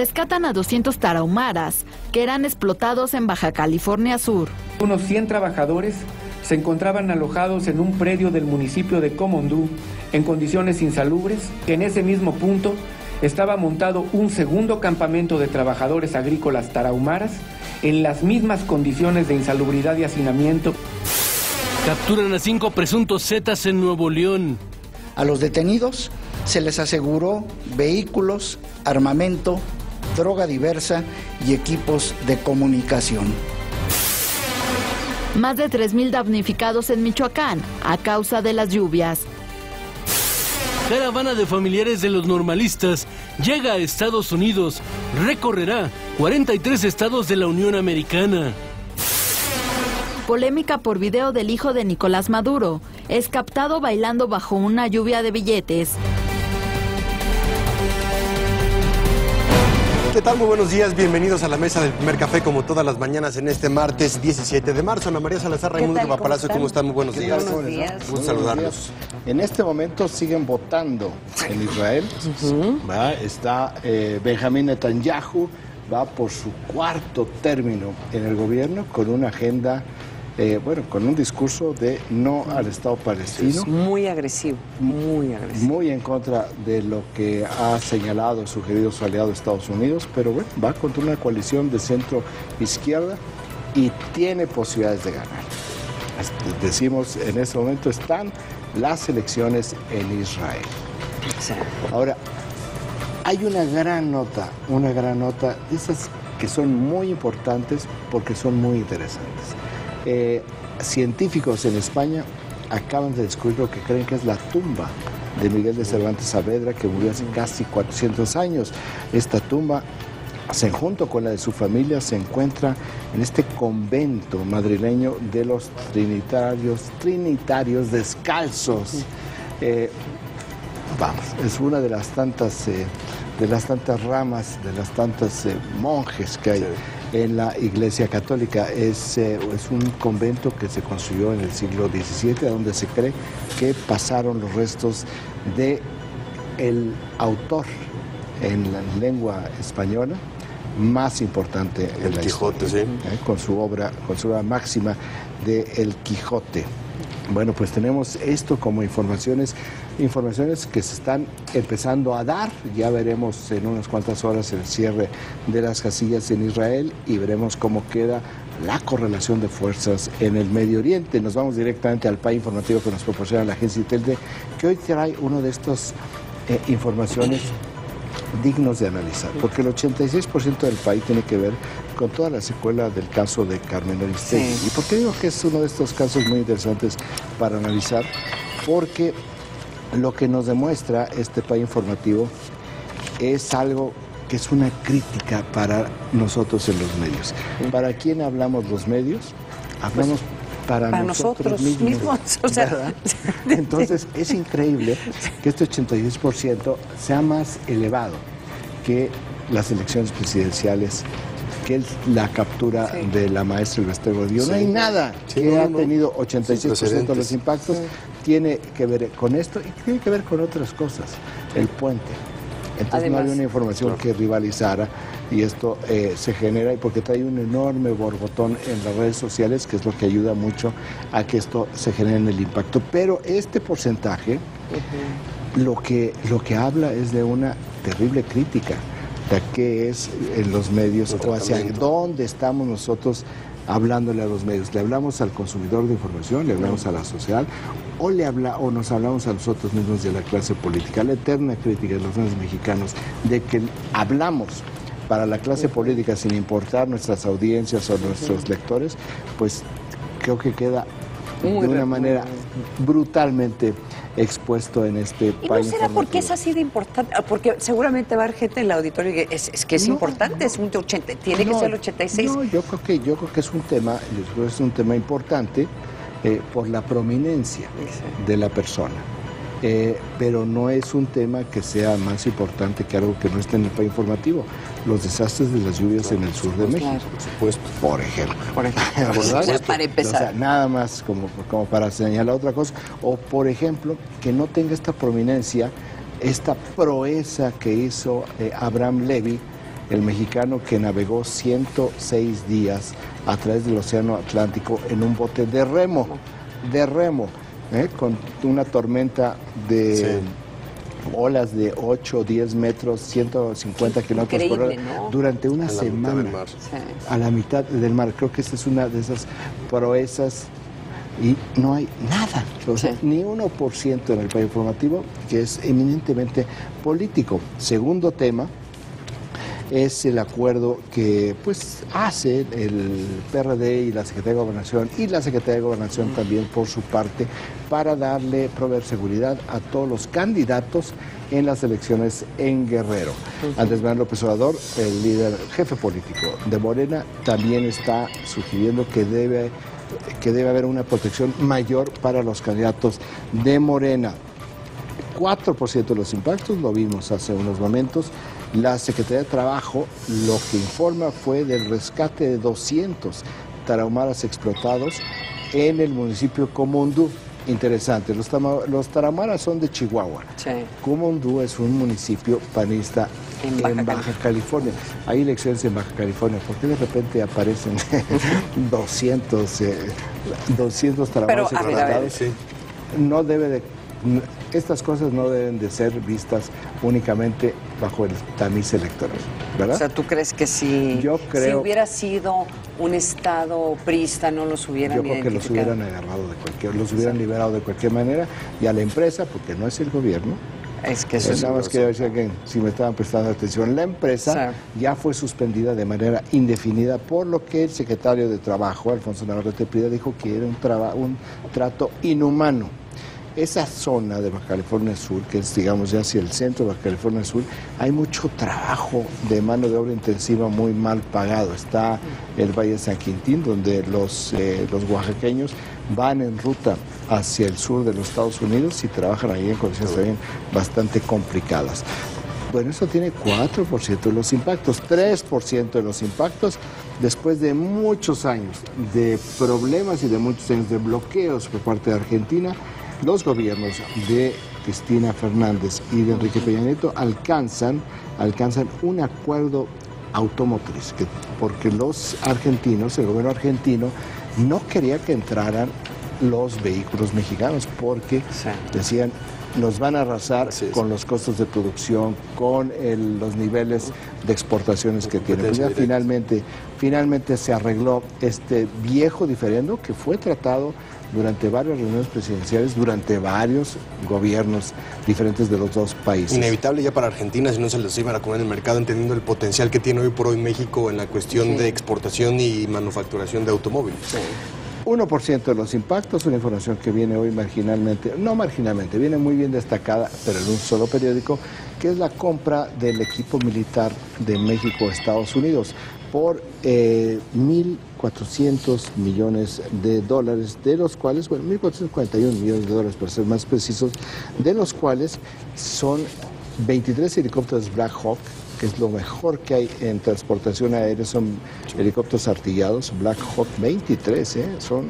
Rescatan a 200 tarahumaras que eran explotados en Baja California Sur. Unos 100 trabajadores se encontraban alojados en un predio del municipio de Comondú en condiciones insalubres, que en ese mismo punto estaba montado un segundo campamento de trabajadores agrícolas tarahumaras en las mismas condiciones de insalubridad y hacinamiento. Capturan a 5 presuntos zetas en Nuevo León. A los detenidos se les aseguró vehículos, armamento, droga diversa y equipos de comunicación. Más de 3,000 damnificados en Michoacán a causa de las lluvias. Caravana de familiares de los normalistas llega a Estados Unidos. Recorrerá 43 estados de la Unión Americana. Polémica por video del hijo de Nicolás Maduro. Es captado bailando bajo una lluvia de billetes. ¿Qué tal? Muy buenos días, bienvenidos a la mesa del primer café como todas las mañanas en este martes 17 de marzo. Ana María Salazar, Raimundo Papalacio, ¿cómo están? Muy buenos días. Buenos días. Gusto saludarlos. En este momento siguen votando en Israel. Está Benjamín Netanyahu, va por su 4º término en el gobierno con una agenda, con un discurso de no al Estado palestino. Muy agresivo, muy agresivo. Muy en contra de lo que ha señalado, sugerido su aliado Estados Unidos, pero bueno, va contra una coalición de centro-izquierda y tiene posibilidades de ganar. Decimos, en este momento están las elecciones en Israel. Sí. Ahora, hay una gran nota, esas que son muy importantes porque son muy interesantes. Científicos en España acaban de descubrir lo que creen que es la tumba de Miguel de Cervantes Saavedra, que murió hace casi 400 años. Esta tumba, junto con la de su familia, se encuentra en este convento madrileño de los trinitarios descalzos. Es una de las tantas ramas, de las tantas monjes que hay en la Iglesia Católica. Es un convento que se construyó en el siglo XVII, donde se cree que pasaron los restos de el autor en la lengua española más importante en la Quijote, historia, sí. con su obra máxima de El Quijote. Bueno, pues tenemos esto como informaciones que se están empezando a dar. Ya veremos en unas cuantas horas el cierre de las casillas en Israel y veremos cómo queda la correlación de fuerzas en el Medio Oriente. Nos vamos directamente al PAI informativo que nos proporciona la agencia ITELDE, que hoy trae una de estas informaciones dignos de analizar, porque el 86% del país tiene que ver con toda la secuela del caso de Carmen Aristegui. Sí. ¿Y por qué digo que es uno de estos casos muy interesantes para analizar? Porque lo que nos demuestra este país informativo es algo que es una crítica para nosotros en los medios. ¿Para quién hablamos los medios? Hablamos para nosotros mismos. O sea, entonces es increíble que este 86% sea más elevado que las elecciones presidenciales, que la captura de la maestra Elbester Gordillo. No hay nada que ha tenido 86% de los impactos. Tiene que ver con esto y tiene que ver con otras cosas. El puente. Entonces además, no había una información que rivalizara y esto se genera porque trae un enorme borbotón en las redes sociales, que es lo que ayuda mucho a que esto se genere en el impacto. Pero este porcentaje lo que habla es de una terrible crítica de qué es en los medios o hacia dónde estamos nosotros hablándole a los medios. ¿Le hablamos al consumidor de información? ¿Le hablamos a la sociedad? ¿O nos hablamos a nosotros mismos de la clase política? La eterna crítica de los medios mexicanos de que hablamos para la clase política sin importar nuestras audiencias o nuestros lectores, pues creo que queda de una manera brutalmente expuesto en este país. ¿Y país no será porque es así de importante? Porque seguramente va a haber gente en el auditorio que es importante, es un 80, tiene que ser el 86. No, yo creo que es un tema, importante por la prominencia de la persona. Pero no es un tema que sea más importante que algo que no esté en el país informativo. Los desastres de las lluvias en el sur de México, por supuesto, por ejemplo. Para empezar. O sea, nada más como para señalar otra cosa. O, por ejemplo, que no tenga esta prominencia, esta proeza que hizo Abraham Levy el mexicano que navegó 106 días a través del Océano Atlántico en un bote de remo, con una tormenta de olas de 8 o 10 metros, 150 kilómetros por hora, ¿no? Durante una semana, a la mitad del mar. Creo que esta es una de esas proezas y no hay nada, o sea, ni 1% en el país informativo, que es eminentemente político. Segundo tema es el acuerdo que pues hace el PRD y la Secretaría de Gobernación, y la Secretaría de Gobernación también por su parte, para proveer seguridad a todos los candidatos en las elecciones en Guerrero. Andrés Manuel López Obrador, el líder jefe político de Morena, también está sugiriendo que debe haber una protección mayor para los candidatos de Morena. 4% de los impactos, lo vimos hace unos momentos. La Secretaría de Trabajo lo que informa fue del rescate de 200 tarahumaras explotados en el municipio de Comondú. Interesante, los tarahumaras son de Chihuahua. Comondú es un municipio panista en Baja California. Hay elecciones en Baja California. ¿Por qué de repente aparecen 200 tarahumaras explotados? No debe de... Estas cosas no deben de ser vistas únicamente bajo el tamiz electoral, ¿verdad? O sea, ¿tú crees que si hubiera sido un estado priista no los hubieran identificado? Yo creo que los hubieran agarrado los hubieran liberado de cualquier manera, y a la empresa, porque no es el gobierno. Es que eso nada más quería decir que si me estaban prestando atención, la empresa ya fue suspendida de manera indefinida, por lo que el secretario de Trabajo, Alfonso Navarrete Prida, dijo que era un trato inhumano. Esa zona de Baja California Sur, que es, digamos, ya hacia el centro de Baja California Sur, hay mucho trabajo de mano de obra intensiva muy mal pagado. Está el Valle de San Quintín, donde los oaxaqueños van en ruta hacia el sur de los Estados Unidos y trabajan ahí en condiciones también bastante complicadas. Bueno, eso tiene 4% de los impactos, 3% de los impactos, después de muchos años de problemas y de muchos años de bloqueos por parte de Argentina. Los gobiernos de Cristina Fernández y de Enrique Peña Nieto alcanzan un acuerdo automotriz, porque los argentinos, el gobierno argentino, no quería que entraran los vehículos mexicanos, porque decían, nos van a arrasar con los costos de producción, con los niveles de exportaciones que tienen. Pues ya finalmente se arregló este viejo diferendo que fue tratado durante varias reuniones presidenciales, durante varios gobiernos diferentes de los dos países. Inevitable ya para Argentina, si no se les iban a comer en el mercado, entendiendo el potencial que tiene hoy por hoy México en la cuestión de exportación y manufacturación de automóviles. 1% de los impactos, una información que viene hoy marginalmente, viene muy bien destacada, pero en un solo periódico, que es la compra del equipo militar de México a Estados Unidos por 1.400 millones de dólares, de los cuales, 1.441 millones de dólares para ser más precisos, de los cuales son 23 helicópteros Black Hawk, que es lo mejor que hay en transportación aérea, son helicópteros artillados, Black Hawk 23, son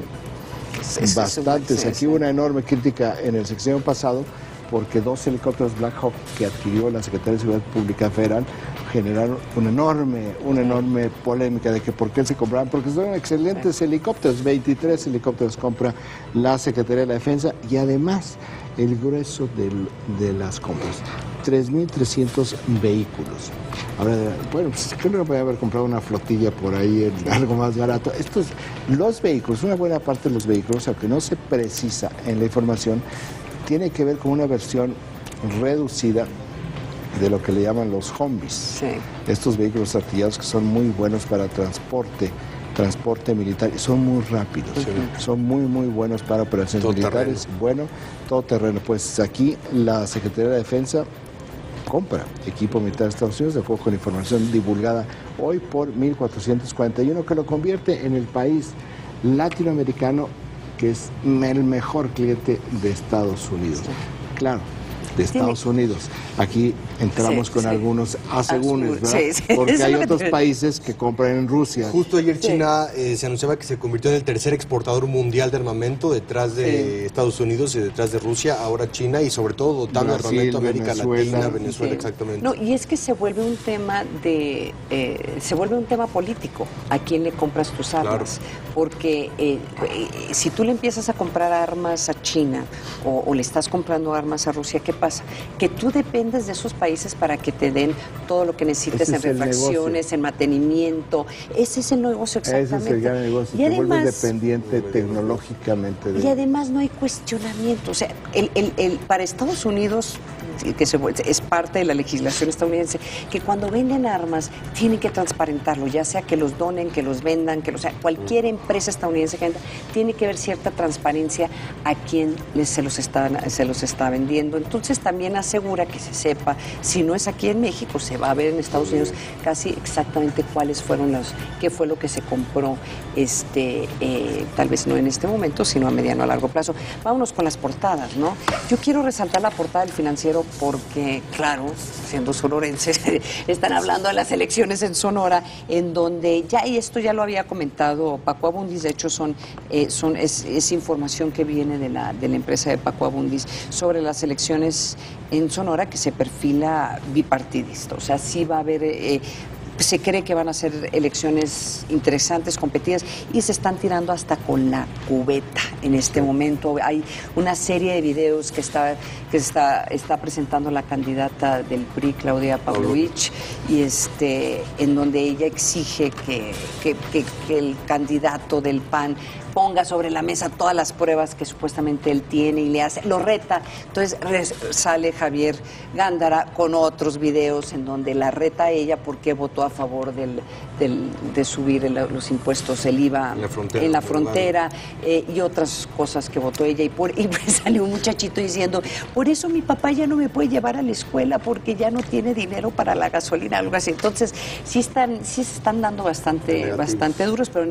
bastantes. Aquí hubo una enorme crítica en el sexenio pasado, porque 2 helicópteros Black Hawk que adquirió la Secretaría de Seguridad Pública Federal generaron una enorme polémica de que por qué se compraban, porque son excelentes helicópteros. 23 helicópteros compra la Secretaría de la Defensa, y además el grueso de las compras, 3.300 vehículos. Ahora, pues creo que no podía haber comprado una flotilla por ahí en algo más barato. Los vehículos, una buena parte de los vehículos, aunque no se precisa en la información, tiene que ver con una versión reducida de lo que le llaman los Humvees. Estos vehículos artillados que son muy buenos para transporte militar, y son muy rápidos, son muy buenos para operaciones militares, todo terreno. Pues aquí la Secretaría de Defensa compra equipo militar de Estados Unidos, de acuerdo con información divulgada hoy, por 1.441, que lo convierte en el país latinoamericano que es el mejor cliente de Estados Unidos. Claro, de Estados Unidos. Aquí entramos con algunos asegúnes, ¿verdad? Porque hay otros países que compran en Rusia. Justo ayer China se anunciaba que se convirtió en el tercer exportador mundial de armamento, detrás de Estados Unidos y detrás de Rusia, ahora China, y sobre todo dotando de armamento a América Latina, Venezuela, exactamente. No, y es que se vuelve un tema político, a quién le compras tus armas, porque si tú le empiezas a comprar armas a China o le estás comprando armas a Rusia, ¿qué pasa? Que tú dependes de esos países para que te den todo lo que necesites en refacciones, en mantenimiento. Ese es el negocio exactamente. Ese es el gran negocio. Y además, vuelves dependiente tecnológicamente. Y además no hay cuestionamiento. O sea, para Estados Unidos, que es parte de la legislación estadounidense, que cuando venden armas tienen que transparentarlo, ya sea que los donen, que los vendan, cualquier empresa estadounidense que venda, tiene que haber cierta transparencia a quien se los está vendiendo. Entonces también asegura que se sepa, si no es aquí en México, se va a ver en Estados Unidos casi exactamente qué fue lo que se compró, tal vez no en este momento, sino a mediano a largo plazo. Vámonos con las portadas, ¿no? Yo quiero resaltar la portada del Financiero porque, claro, siendo sonorenses, están hablando de las elecciones en Sonora, en donde y esto ya lo había comentado Paco Abundis, de hecho es información que viene de la empresa de Paco Abundis sobre las elecciones en Sonora, que se perfila bipartidista, o sea, sí va a haber... se cree que van a ser elecciones interesantes, competidas, y se están tirando hasta con la cubeta en este momento. Hay una serie de videos que está presentando la candidata del PRI, Claudia Pavlovich, y en donde ella exige que el candidato del PAN ponga sobre la mesa todas las pruebas que supuestamente él tiene y lo reta. Entonces sale Javier Gándara con otros videos en donde la reta a ella porque votó a favor de subir los impuestos, el IVA en la frontera y otras cosas que votó ella. Y pues salió un muchachito diciendo, por eso mi papá ya no me puede llevar a la escuela porque ya no tiene dinero para la gasolina, algo así. Entonces sí se están dando bastante duros, pero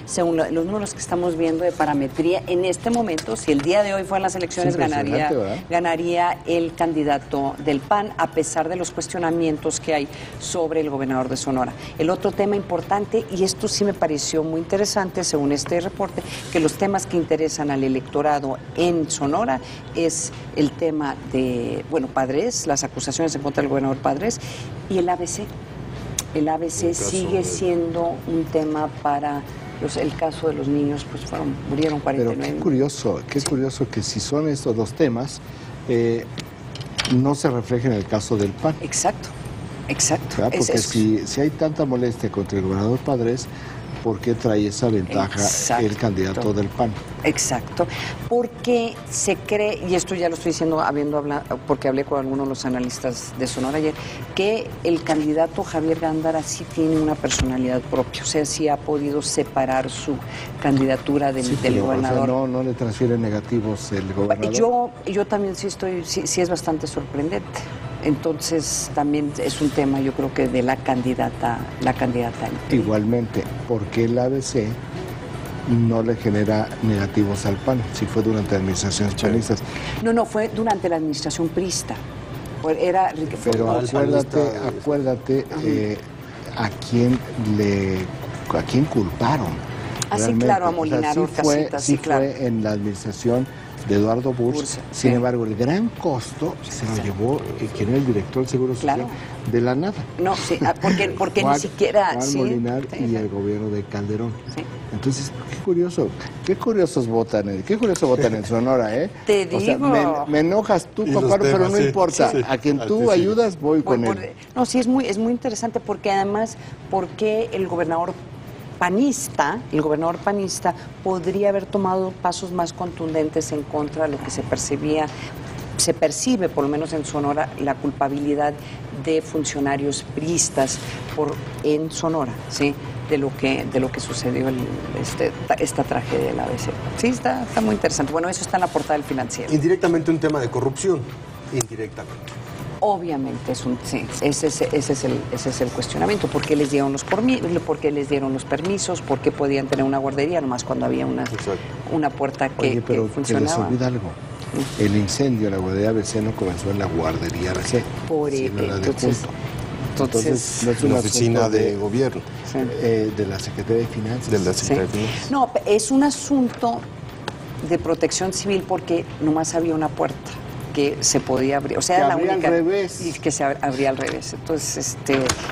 según los números que estamos viendo de parametría, en este momento, si el día de hoy fueran las elecciones, ganaría el candidato del PAN, a pesar de los cuestionamientos que hay sobre el gobernador de Sonora. El otro tema importante, y esto sí me pareció muy interesante, según este reporte, que los temas que interesan al electorado en Sonora es el tema de, Padres, las acusaciones en contra del gobernador Padres, y el ABC. El ABC sigue siendo un tema para... el caso de los niños, pues murieron 49. Pero qué curioso que si son estos dos temas, no se refleja en el caso del PAN. Exacto. Porque si hay tanta molestia contra el gobernador Padres, ¿por qué trae esa ventaja el candidato del PAN? Exacto, porque se cree, y esto ya lo estoy diciendo porque hablé con algunos de los analistas de Sonora ayer, que el candidato Javier Gándara sí tiene una personalidad propia, o sea, sí ha podido separar su candidatura del gobernador. O sea, no le transfiere negativos el gobernador. Yo también sí es bastante sorprendente. Entonces también es un tema, yo creo que de la candidata. Igualmente, porque el ABC no le genera negativos al PAN, si fue durante administraciones panistas. No, fue durante la administración priista. Pero acuérdate a quién culparon. Sí, claro, a Molinar Orcasitas, sí, claro. Fue en la administración de Eduardo Bursa. Sin embargo, el gran costo se lo llevó quien era el director del Seguro Social de la nada. No, sí, porque ni siquiera... Juan Molinar y el gobierno de Calderón. Sí. Entonces, qué curioso votan en Sonora, ¿eh? Te digo. O sea, me enojas tú, papá, pero no importa. A quien tú ayudas, voy con él. No, sí, es muy interesante porque además, porque el gobernador panista podría haber tomado pasos más contundentes en contra de lo que se percibe, por lo menos en Sonora, la culpabilidad de funcionarios priistas en Sonora, ¿sí? De lo que sucedió esta tragedia del ABC. Sí, está muy interesante. Bueno, eso está en la portada del Financiero. Indirectamente un tema de corrupción, indirectamente. Obviamente ese es el cuestionamiento. ¿Por qué les dieron los permisos? ¿Por qué podían tener una guardería nomás cuando había una puerta que pero funcionaba? Se les olvida algo. El incendio en la guardería ABC no comenzó en la guardería ABC, sino la de Junto. Entonces no es una oficina de gobierno, de la Secretaría de Finanzas. De la Secretaría de Finanzas. No, es un asunto de protección civil porque nomás había una puerta que se podía abrir, o sea, que la abría única al revés. y que se abría al revés. Entonces,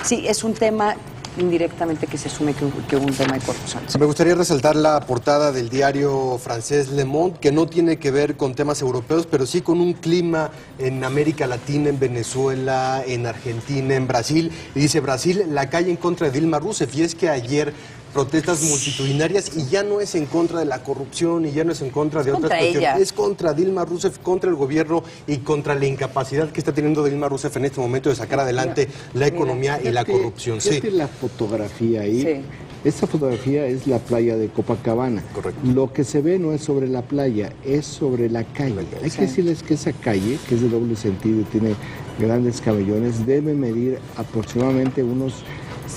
sí, es un tema indirectamente que se asume que hubo un tema de corrupción. Me gustaría resaltar la portada del diario francés Le Monde, que no tiene que ver con temas europeos, pero sí con un clima en América Latina, en Venezuela, en Argentina, en Brasil. Y dice: Brasil, la calle en contra de Dilma Rousseff. Y es que ayer protestas multitudinarias, y ya no es en contra de la corrupción, y ya no es en contra de otras cuestiones, es contra Dilma Rousseff, contra el gobierno y contra la incapacidad que está teniendo Dilma Rousseff en este momento de sacar adelante la economía y la corrupción. Sí. La fotografía ahí, sí. Esta fotografía es la playa de Copacabana. Correcto. Lo que se ve no es sobre la playa, es sobre la calle. Hay que decirles que esa calle, que es de doble sentido y tiene grandes camellones, debe medir aproximadamente unos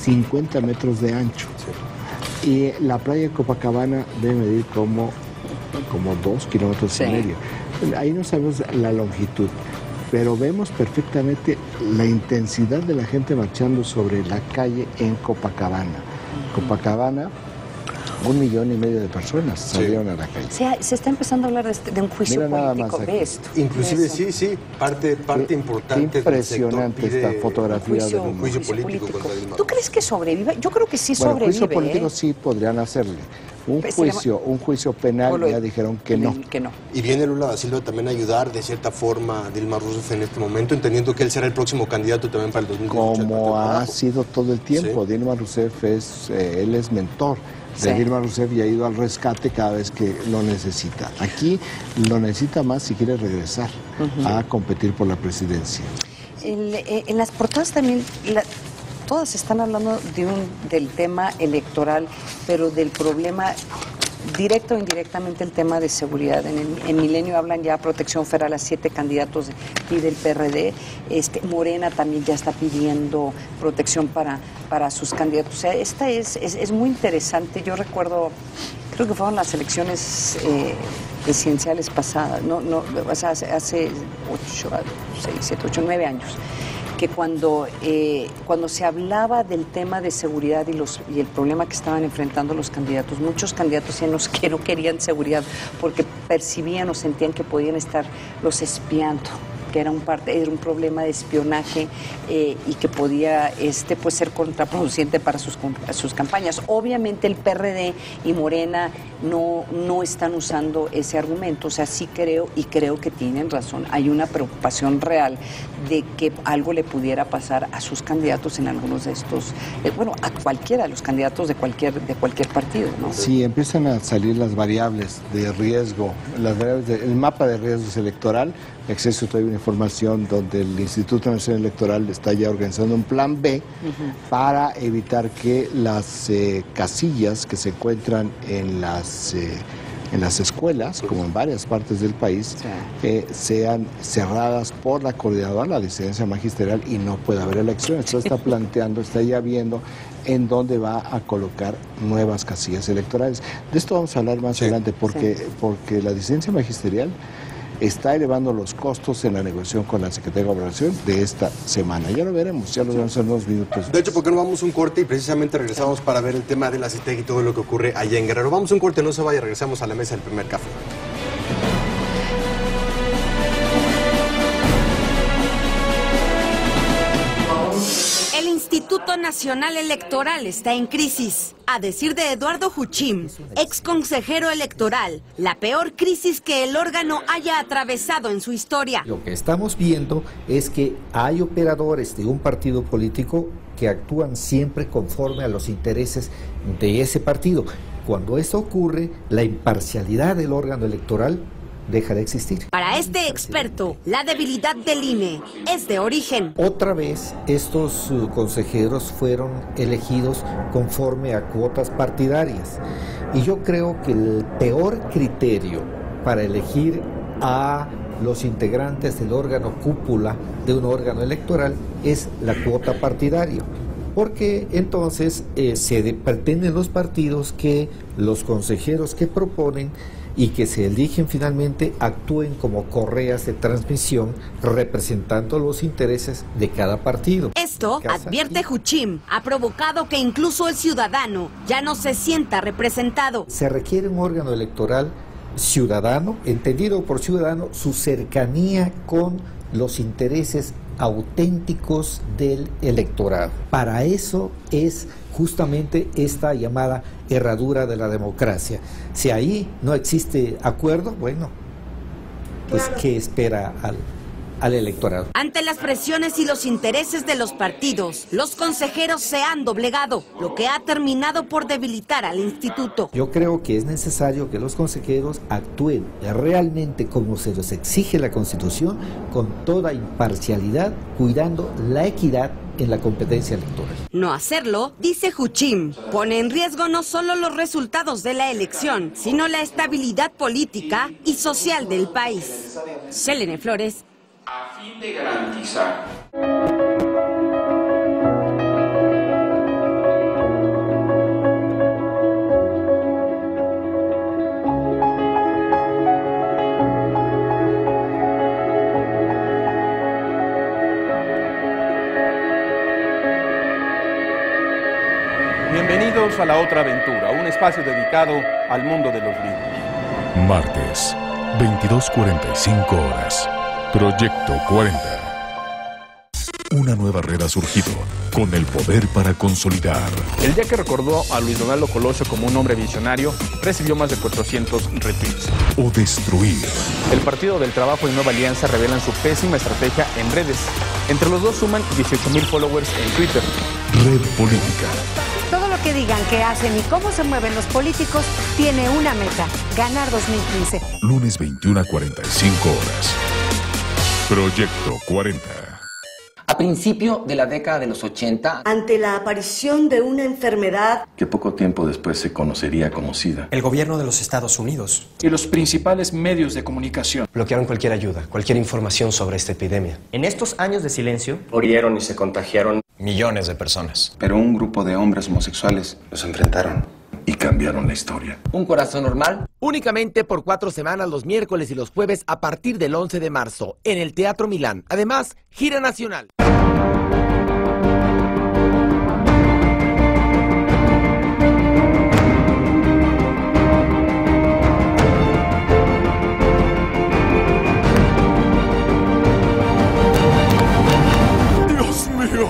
50 metros de ancho. Sí. Y la playa de Copacabana debe medir como 2 kilómetros y medio. Ahí no sabemos la longitud, pero vemos perfectamente la intensidad de la gente marchando sobre la calle en Copacabana. Copacabana, 1,5 millones de personas salieron a la calle. Se está empezando a hablar de un juicio político. ¿Ve esto? Inclusive sí, parte importante. Impresionante esta fotografía de un juicio político contra Dilma. ¿Tú crees que sobrevive? Yo creo que sí sobrevive. Juicio político sí podrían hacerle. Un juicio penal ya dijeron que no. Y viene Lula da Silva también a ayudar de cierta forma a Dilma Rousseff en este momento, entendiendo que él será el próximo candidato también para el 2018. Como ha sido todo el tiempo. Sí. Dilma Rousseff él es mentor de Dilma Rousseff y ha ido al rescate cada vez que lo necesita. Aquí lo necesita más si quiere regresar a competir por la presidencia. En las portadas también... Todas están hablando del tema electoral, pero del problema directo o indirectamente, el tema de seguridad. En Milenio hablan ya protección federal a 7 candidatos, pide el PRD. Morena también ya está pidiendo protección para sus candidatos. O sea, esta es muy interesante. Yo recuerdo, creo que fueron las elecciones presidenciales pasadas, o sea, hace 9 años. Que cuando se hablaba del tema de seguridad y el problema que estaban enfrentando los candidatos, muchos candidatos decían que no querían seguridad porque percibían o sentían que podían estar los espiando, que era un problema de espionaje y que podía pues ser contraproducente para sus campañas. Obviamente el PRD y Morena no están usando ese argumento, o sea, sí creo que tienen razón. Hay una preocupación real de que algo le pudiera pasar a sus candidatos en algunos de estos, a cualquiera de los candidatos de cualquier partido, ¿no? Sí, empiezan a salir las variables de riesgo, el mapa de riesgos electoral. Acceso todavía una información donde el Instituto Nacional Electoral está ya organizando un plan B para evitar que las casillas que se encuentran en las escuelas, como en varias partes del país, sean cerradas por la coordinadora, la disidencia magisterial, y no pueda haber elecciones. Entonces está ya viendo en dónde va a colocar nuevas casillas electorales. De esto vamos a hablar más adelante, porque la disidencia magisterial está elevando los costos en la negociación con la Secretaría de Gobernación de esta semana. Ya lo veremos en unos minutos. De hecho, ¿por qué no vamos a un corte y precisamente regresamos para ver el tema de la CITEG y todo lo que ocurre allá en Guerrero? Vamos a un corte, no se vaya, regresamos a la mesa del primer café. El Instituto Nacional Electoral está en crisis. A decir de Eduardo Juchim, ex consejero electoral, la peor crisis que el órgano haya atravesado en su historia. Lo que estamos viendo es que hay operadores de un partido político que actúan siempre conforme a los intereses de ese partido. Cuando esto ocurre, la imparcialidad del órgano electoral deja de existir. Para este experto, la debilidad del INE es de origen. Otra vez, estos consejeros fueron elegidos conforme a cuotas partidarias. Y yo creo que el peor criterio para elegir a los integrantes del órgano cúpula de un órgano electoral es la cuota partidaria. Porque entonces se pretenden los partidos que los consejeros que proponen y que se eligen finalmente actúen como correas de transmisión representando los intereses de cada partido. Esto, advierte Huchim, ha provocado que incluso el ciudadano ya no se sienta representado. Se requiere un órgano electoral ciudadano, entendido por ciudadano su cercanía con los intereses auténticos del electorado. Para eso es justamente esta llamada herradura de la democracia. Si ahí no existe acuerdo, bueno, pues ¿qué espera al electorado? Ante las presiones y los intereses de los partidos, los consejeros se han doblegado, lo que ha terminado por debilitar al instituto. Yo creo que es necesario que los consejeros actúen realmente como se les exige la Constitución, con toda imparcialidad, cuidando la equidad en la competencia electoral. No hacerlo, dice Huchim, pone en riesgo no solo los resultados de la elección, sino la estabilidad política y social del país. Selene Flores. A fin de garantizar Bienvenidos a La Otra Aventura, un espacio dedicado al mundo de los libros. Martes, 22:45 horas. Proyecto 40. Una nueva red ha surgido con el poder para consolidar. El día que recordó a Luis Donaldo Colosio como un hombre visionario, recibió más de 400 retweets. O destruir. El Partido del Trabajo y Nueva Alianza revelan su pésima estrategia en redes. Entre los dos suman 18,000 followers en Twitter. Red política. Todo lo que digan que hacen y cómo se mueven los políticos tiene una meta: ganar 2015. Lunes 21:45 horas. Proyecto 40. A principio de la década de los 80, ante la aparición de una enfermedad que poco tiempo después se conocería como SIDA, el gobierno de los Estados Unidos y los principales medios de comunicación bloquearon cualquier ayuda, cualquier información sobre esta epidemia. En estos años de silencio, murieron y se contagiaron millones de personas. Pero un grupo de hombres homosexuales los enfrentaron y cambiaron la historia. Un corazón normal. Únicamente por 4 semanas, los miércoles y los jueves a partir del 11 de marzo en el Teatro Milán. Además, gira nacional. Dios mío,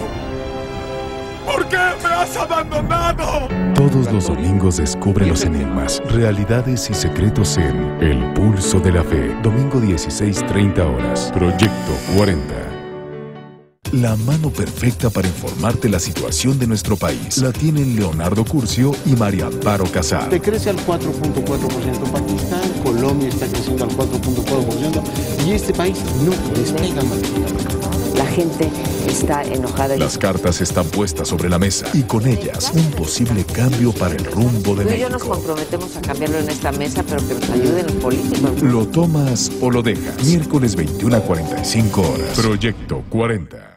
¿por qué me has abandonado? Todos los domingos descubre los enigmas, realidades y secretos en El Pulso de la Fe. Domingo 16:30 horas. Proyecto 40. La mano perfecta para informarte la situación de nuestro país la tienen Leonardo Curcio y María Amparo Casar. Te crece al 4.4% Pakistán, Colombia está creciendo al 4.4% y este país no despega más. La gente está enojada. Las cartas están puestas sobre la mesa y con ellas un posible cambio para el rumbo de México. Yo nos comprometemos a cambiarlo en esta mesa, pero que nos ayuden los políticos. ¿Lo tomas o lo dejas? Miércoles 21:45 horas. Proyecto 40.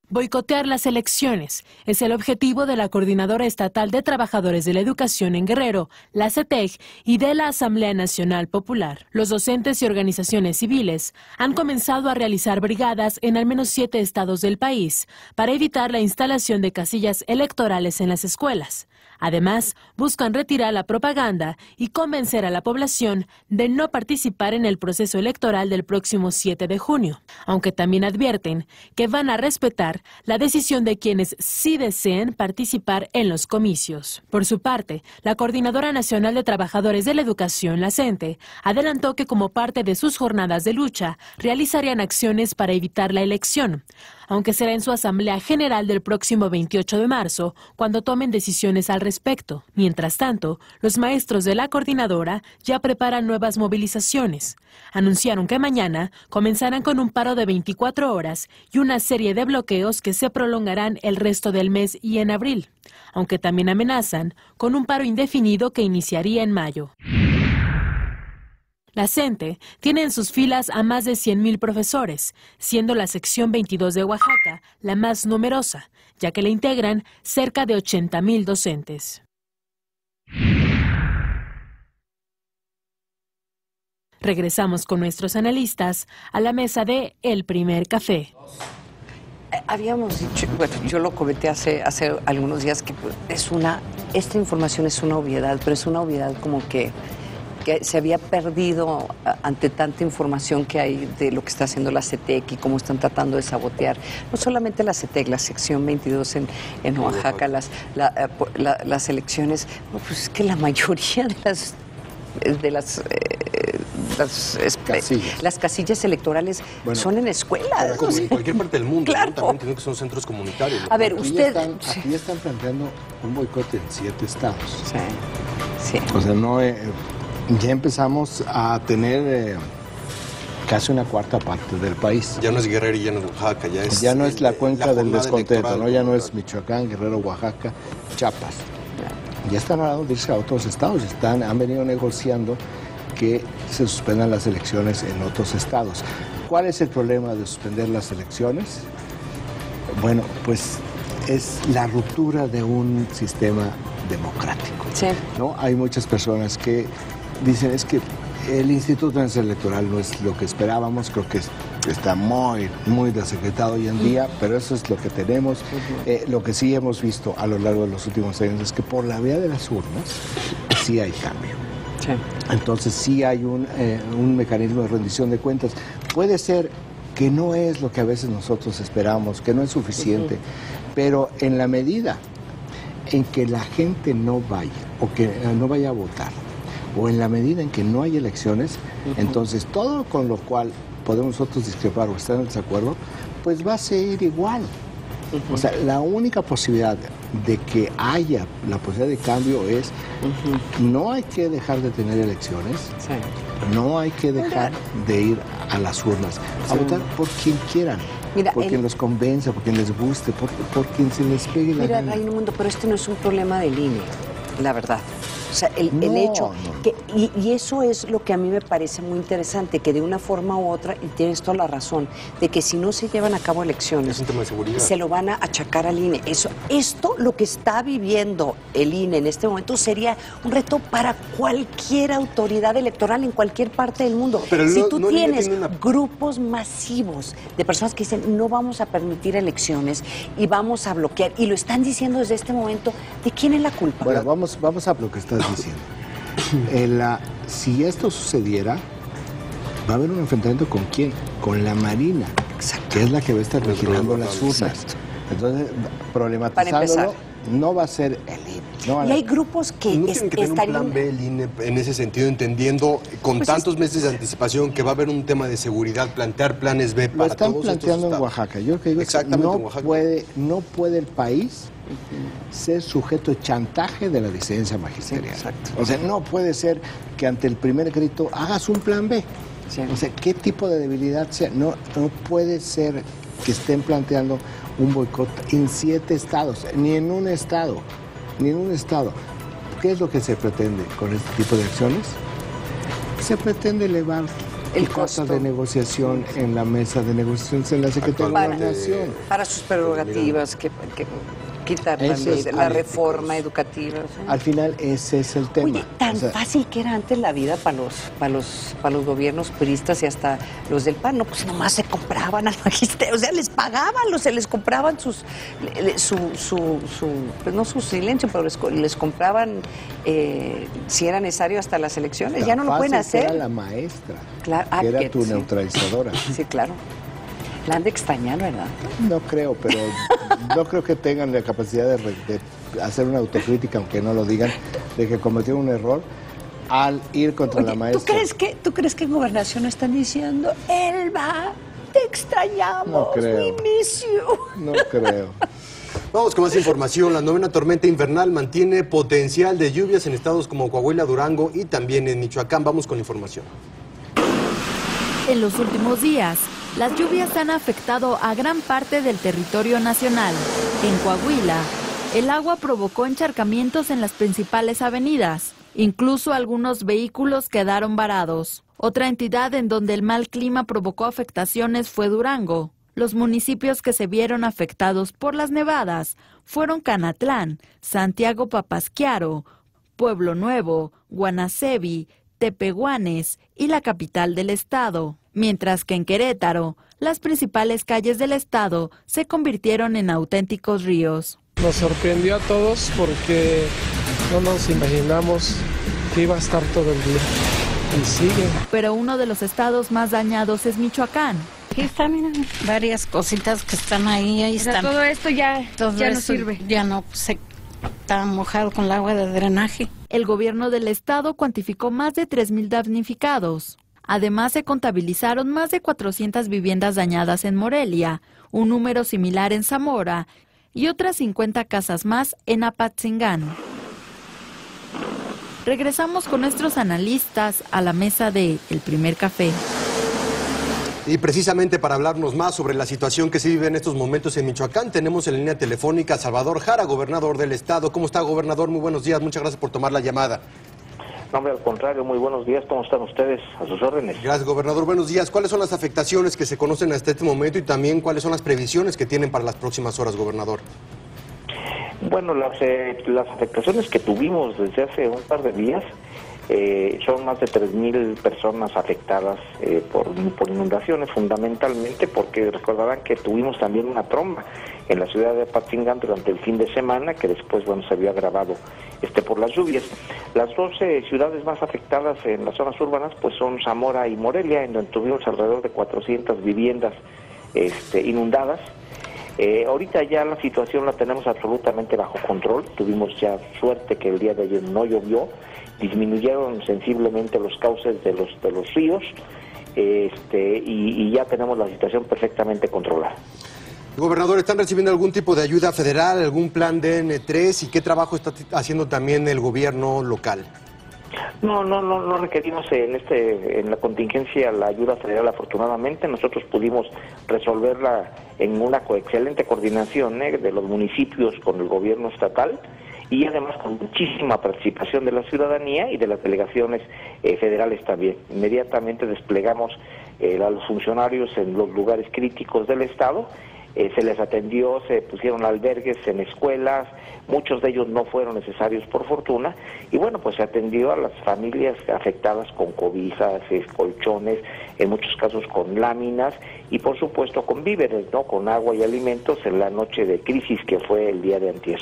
Boicotear las elecciones es el objetivo de la Coordinadora Estatal de Trabajadores de la Educación en Guerrero, la CETEG, y de la Asamblea Nacional Popular. Los docentes y organizaciones civiles han comenzado a realizar brigadas en al menos 7 estados del país para evitar la instalación de casillas electorales en las escuelas. Además, buscan retirar la propaganda y convencer a la población de no participar en el proceso electoral del próximo 7 de junio, aunque también advierten que van a respetar la decisión de quienes sí deseen participar en los comicios. Por su parte, la Coordinadora Nacional de Trabajadores de la Educación, la CENTE, adelantó que como parte de sus jornadas de lucha, realizarían acciones para evitar la elección, aunque será en su Asamblea General del próximo 28 de marzo, cuando tomen decisiones al respecto. Mientras tanto, los maestros de la coordinadora ya preparan nuevas movilizaciones. Anunciaron que mañana comenzarán con un paro de 24 horas y una serie de bloqueos que se prolongarán el resto del mes y en abril, aunque también amenazan con un paro indefinido que iniciaría en mayo. La CENTE tiene en sus filas a más de 100,000 profesores, siendo la sección 22 de Oaxaca la más numerosa, ya que la integran cerca de 80,000 docentes. Regresamos con nuestros analistas a la mesa de El Primer Café. Habíamos dicho, bueno, yo lo comenté hace algunos días, que esta información es una obviedad, pero es una obviedad como que se había perdido ante tanta información que hay de lo que está haciendo la CETEC y cómo están tratando de sabotear, no solamente la CETEC, la sección 22 en Oaxaca, las elecciones. No, pues es que la mayoría de las casillas electorales son en escuelas. Como en cualquier parte del mundo, claro. ¿no? También tienen que son centros comunitarios, ¿no? A ver, aquí están planteando un boicot en 7 estados. Sí. O sea, ya empezamos a tener casi una cuarta parte del país. Ya no es Guerrero y ya no es Oaxaca, ya no es la cuenca del descontento, ¿no? Ya no es claro. Michoacán, Guerrero, Oaxaca, Chiapas. Ya están hablando de irse a otros estados, han venido negociando que se suspendan las elecciones en otros estados. ¿Cuál es el problema de suspender las elecciones? Bueno, pues es la ruptura de un sistema democrático. Sí. ¿No? Hay muchas personas que dicen, es que el Instituto Nacional Electoral no es lo que esperábamos, creo que está muy desacreditado hoy en día, pero eso es lo que tenemos. Lo que sí hemos visto a lo largo de los últimos años es que por la vía de las urnas sí hay cambio. Sí. Entonces sí hay un mecanismo de rendición de cuentas. Puede ser que no es lo que a veces nosotros esperamos, que no es suficiente, pero en la medida en que la gente no vaya o que no vaya a votar, o en la medida en que no hay elecciones, entonces todo con lo cual podemos nosotros discrepar o estar en desacuerdo, pues va a seguir igual. O sea, la única posibilidad de que haya la posibilidad de cambio es, no hay que dejar de tener elecciones, no hay que dejar de ir a las urnas, a votar por quien quieran. Mira, por quien los convence, por quien les guste, por quien se les pegue la gana. Mira, Raimundo, pero este no es un problema del INE, la verdad. O sea, el hecho, y eso es lo que a mí me parece muy interesante, que de una forma u otra, y tienes toda la razón, de que si no se llevan a cabo elecciones, se lo van a achacar al INE. Esto, lo que está viviendo el INE en este momento, sería un reto para cualquier autoridad electoral en cualquier parte del mundo. Pero si tú tienes grupos masivos de personas que dicen, no vamos a permitir elecciones y vamos a bloquear, y lo están diciendo desde este momento, ¿de quién es la culpa? Bueno, vamos a lo que estás diciendo. Si esto sucediera, va a haber un enfrentamiento ¿con quién? Con la Marina, que es la que va a estar vigilando las urnas. Entonces, problematizándolo, no va a ser el INE. Y hay grupos que no tienen que tener un plan B el INE en ese sentido, entendiendo con tantos meses de anticipación que va a haber un tema de seguridad, plantear planes B para todos. Lo están planteando en Oaxaca. Yo creo que no puede el país ser sujeto de chantaje de la disidencia magisterial. O sea, no puede ser que ante el primer grito hagas un plan B. O sea, ¿qué tipo de debilidad sea? No puede ser que estén planteando un boicot en 7 estados, ni en un estado. ¿Qué es lo que se pretende con este tipo de acciones? Se pretende elevar el costo de negociación en la mesa de negociaciones en la Secretaría de Gobernación. Para sus prerrogativas, que quitar la reforma educativa. ¿Sí? Al final ese es el tema. Oye, tan fácil que era antes la vida para los gobiernos priistas y hasta los del PAN. No, pues nomás se compraban al magisterio, o sea, les pagaban, se les compraban pues no su silencio, pero les compraban si era necesario hasta las elecciones. Tan ya no lo pueden hacer. Era la maestra, claro, que era tu neutralizadora. Sí, claro. La han de extrañar, ¿verdad? No creo, pero no creo que tengan la capacidad de hacer una autocrítica, aunque no lo digan, de que cometieron un error al ir contra la maestra. ¿Tú crees que en Gobernación están diciendo, Elba, te extrañamos, no creo. we miss you? No creo. Vamos con más información. La 9ª tormenta invernal mantiene potencial de lluvias en estados como Coahuila, Durango y también en Michoacán. Vamos con la información. En los últimos días, las lluvias han afectado a gran parte del territorio nacional. En Coahuila, el agua provocó encharcamientos en las principales avenidas. Incluso algunos vehículos quedaron varados. Otra entidad en donde el mal clima provocó afectaciones fue Durango. Los municipios que se vieron afectados por las nevadas fueron Canatlán, Santiago Papasquiaro, Pueblo Nuevo, Guanaceví, Tepehuanes y la capital del estado. Mientras que en Querétaro, las principales calles del estado se convirtieron en auténticos ríos. Nos sorprendió a todos porque no nos imaginamos que iba a estar todo el día. Y sigue. Pero uno de los estados más dañados es Michoacán. Aquí están, miren, varias cositas que están ahí están. Todo esto ya no sirve. Ya no, pues, está mojado con el agua de drenaje. El gobierno del estado cuantificó más de 3,000 damnificados. Además, se contabilizaron más de 400 viviendas dañadas en Morelia, un número similar en Zamora y otras 50 casas más en Apatzingán. Regresamos con nuestros analistas a la mesa de El Primer Café. Y precisamente para hablarnos más sobre la situación que se vive en estos momentos en Michoacán, tenemos en línea telefónica a Salvador Jara, gobernador del estado. ¿Cómo está, gobernador? Muy buenos días, muchas gracias por tomar la llamada. No, hombre, al contrario, muy buenos días, ¿cómo están ustedes? A sus órdenes. Gracias, gobernador, buenos días. ¿Cuáles son las afectaciones que se conocen hasta este momento y también cuáles son las previsiones que tienen para las próximas horas, gobernador? Bueno, las afectaciones que tuvimos desde hace un par de días son más de 3,000 personas afectadas por inundaciones, fundamentalmente porque recordarán que tuvimos también una tromba en la ciudad de Apatzingán durante el fin de semana, que después, bueno, se había agravado por las lluvias. Las 12 ciudades más afectadas en las zonas urbanas pues son Zamora y Morelia, en donde tuvimos alrededor de 400 viviendas inundadas. Ahorita ya la situación la tenemos absolutamente bajo control. Tuvimos ya suerte que el día de ayer no llovió, disminuyeron sensiblemente los cauces de los ríos y ya tenemos la situación perfectamente controlada. Gobernador, ¿están recibiendo algún tipo de ayuda federal, algún plan DN3 y qué trabajo está haciendo también el gobierno local? No requerimos en la contingencia la ayuda federal, afortunadamente. Nosotros pudimos resolverla en una excelente coordinación de los municipios con el gobierno estatal y además con muchísima participación de la ciudadanía y de las delegaciones federales también. Inmediatamente desplegamos a los funcionarios en los lugares críticos del estado. Se les atendió, se pusieron albergues en escuelas, muchos de ellos no fueron necesarios por fortuna, y bueno, pues se atendió a las familias afectadas con cobijas, colchones, en muchos casos con láminas, y por supuesto con víveres, ¿no? Con agua y alimentos en la noche de crisis que fue el día de antier.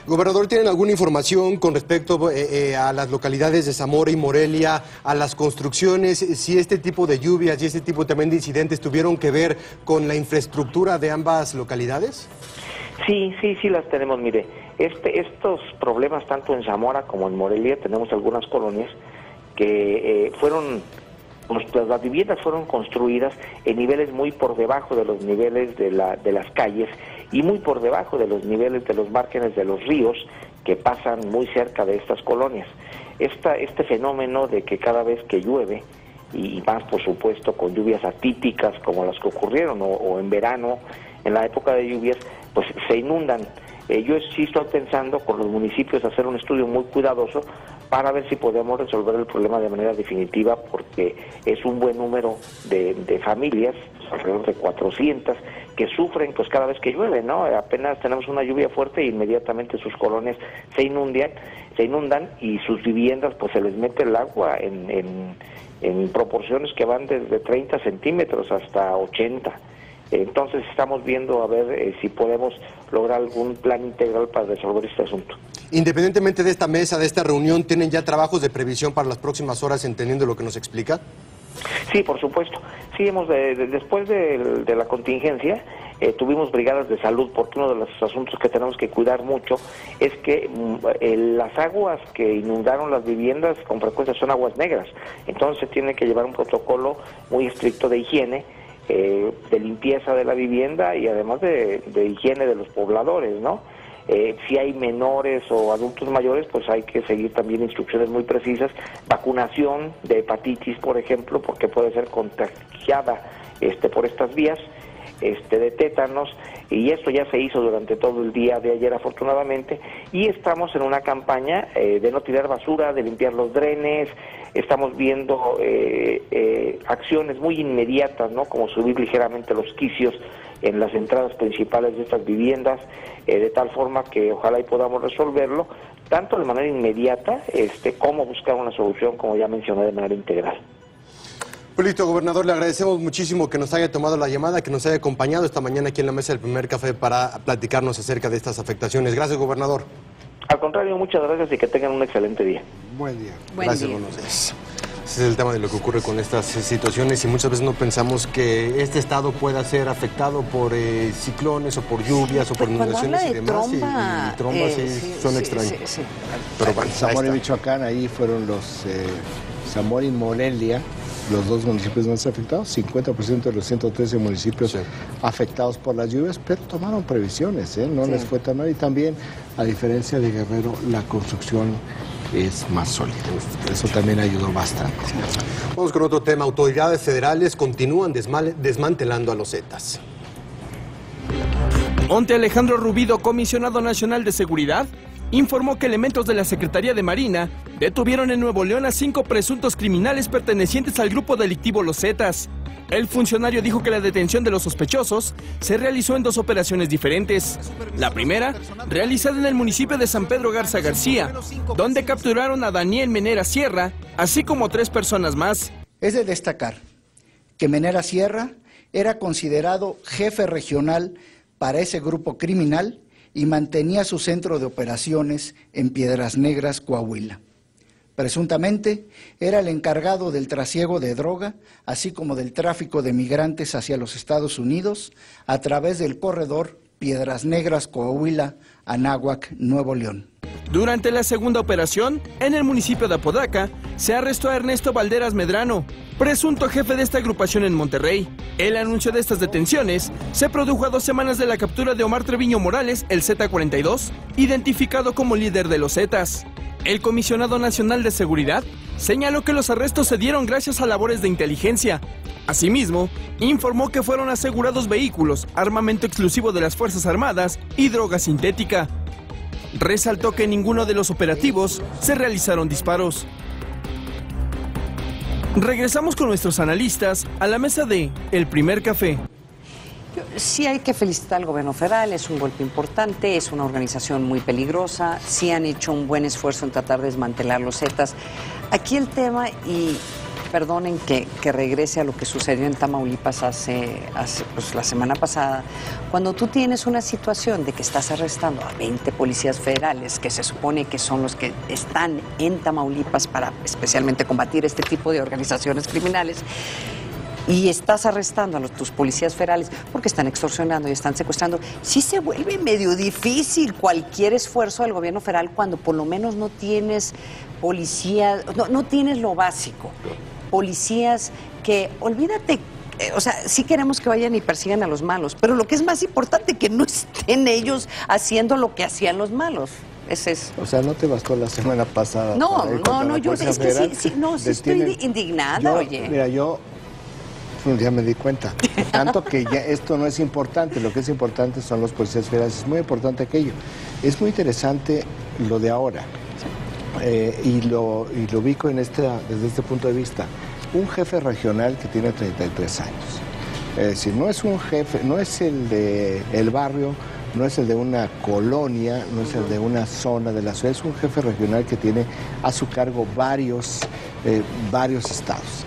Gobernador, ¿tienen alguna información con respecto a las localidades de Zamora y Morelia, a las construcciones, si este tipo de lluvias y este tipo también de incidentes tuvieron que ver con la infraestructura de ambas localidades? Sí las tenemos, mire, estos problemas tanto en Zamora como en Morelia, tenemos algunas colonias que las viviendas fueron construidas en niveles muy por debajo de los niveles de las calles y muy por debajo de los niveles de los márgenes de los ríos que pasan muy cerca de estas colonias. Este fenómeno de que cada vez que llueve, y más por supuesto con lluvias atípicas como las que ocurrieron o en verano, en la época de lluvias, pues se inundan. Yo sí estoy pensando con los municipios hacer un estudio muy cuidadoso para ver si podemos resolver el problema de manera definitiva, porque es un buen número de familias, alrededor de 400, que sufren pues cada vez que llueve, ¿no? Apenas tenemos una lluvia fuerte e inmediatamente sus colonias se inundan y sus viviendas pues se les mete el agua en proporciones que van desde 30 centímetros hasta 80. Entonces estamos viendo a ver si podemos lograr algún plan integral para resolver este asunto. Independientemente de esta mesa, de esta reunión, ¿tienen ya trabajos de previsión para las próximas horas, entendiendo lo que nos explica? Sí, por supuesto. Sí, después de la contingencia tuvimos brigadas de salud, porque uno de los asuntos que tenemos que cuidar mucho es que las aguas que inundaron las viviendas con frecuencia son aguas negras. Entonces se tiene que llevar un protocolo muy estricto de higiene, de limpieza de la vivienda y además de higiene de los pobladores, ¿no? Si hay menores o adultos mayores, pues hay que seguir también instrucciones muy precisas. Vacunación de hepatitis, por ejemplo, porque puede ser contagiada por estas vías. de tétanos, y esto ya se hizo durante todo el día de ayer afortunadamente, y estamos en una campaña de no tirar basura, de limpiar los drenes. Estamos viendo acciones muy inmediatas, ¿no? Como subir ligeramente los quicios en las entradas principales de estas viviendas, de tal forma que ojalá y podamos resolverlo, tanto de manera inmediata, como buscar una solución, como ya mencioné, de manera integral. Pues listo, gobernador, le agradecemos muchísimo que nos haya tomado la llamada, que nos haya acompañado esta mañana aquí en la mesa del Primer Café para platicarnos acerca de estas afectaciones. Gracias, gobernador. Al contrario, muchas gracias y que tengan un excelente día. Buen día. Gracias, buenos días. Ese es el tema de lo que ocurre con estas situaciones y muchas veces no pensamos que este estado pueda ser afectado por ciclones o por lluvias o por inundaciones y demás. Y trombas son extraños. Sí. Pero bueno, Zamora y Michoacán, ahí fueron los Zamora y Morelia, los dos municipios más afectados, 50% de los 113 municipios afectados por las lluvias, pero tomaron previsiones, no les fue tan mal. Y también, a diferencia de Guerrero, la construcción es más sólida. Eso también ayudó bastante. Vamos con otro tema. Autoridades federales continúan desmantelando a los Zetas. Monte Alejandro Rubido, comisionado nacional de seguridad, informó que elementos de la Secretaría de Marina detuvieron en Nuevo León a 5 presuntos criminales pertenecientes al grupo delictivo Los Zetas. El funcionario dijo que la detención de los sospechosos se realizó en 2 operaciones diferentes. La primera, realizada en el municipio de San Pedro Garza García, donde capturaron a Daniel Menera Sierra, así como 3 personas más. Es de destacar que Menera Sierra era considerado jefe regional para ese grupo criminal y mantenía su centro de operaciones en Piedras Negras, Coahuila. Presuntamente era el encargado del trasiego de droga, así como del tráfico de migrantes hacia los Estados Unidos a través del corredor Piedras Negras, Coahuila, Anáhuac, Nuevo León. Durante la segunda operación, en el municipio de Apodaca, se arrestó a Ernesto Valderas Medrano, presunto jefe de esta agrupación en Monterrey. El anuncio de estas detenciones se produjo a 2 semanas de la captura de Omar Treviño Morales, el Z42, identificado como líder de los Zetas. El comisionado nacional de seguridad señaló que los arrestos se dieron gracias a labores de inteligencia. Asimismo, informó que fueron asegurados vehículos, armamento exclusivo de las Fuerzas Armadas y droga sintética. Resaltó que en ninguno de los operativos se realizaron disparos. Regresamos con nuestros analistas a la mesa de El Primer Café. Sí hay que felicitar al gobierno federal, es un golpe importante, es una organización muy peligrosa, sí han hecho un buen esfuerzo en tratar de desmantelar los Zetas. Aquí el tema, y perdonen que regrese a lo que sucedió en Tamaulipas pues, la semana pasada, cuando tú tienes una situación de que estás arrestando a 20 policías federales, que se supone que son los que están en Tamaulipas para especialmente combatir este tipo de organizaciones criminales, y estás arrestando a tus policías federales porque están extorsionando y están secuestrando, sí se vuelve medio difícil cualquier esfuerzo del gobierno federal cuando por lo menos no tienes policías, no tienes lo básico. Policías que, olvídate, o sea, sí queremos que vayan y persigan a los malos, pero lo que es más importante, que no estén ellos haciendo lo que hacían los malos. Ese es. O sea, ¿no te bastó la semana pasada? No, yo es que sí estoy indignada, oye. Mira, yo ya me di cuenta, tanto que ya esto no es importante, lo que es importante son los policías federales, es muy importante aquello. Es muy interesante lo de ahora, y lo ubico desde este punto de vista. Un jefe regional que tiene 33 años, es decir, no es un jefe, no es el del barrio, no es el de una colonia, no es el de una zona de la ciudad, es un jefe regional que tiene a su cargo varios estados.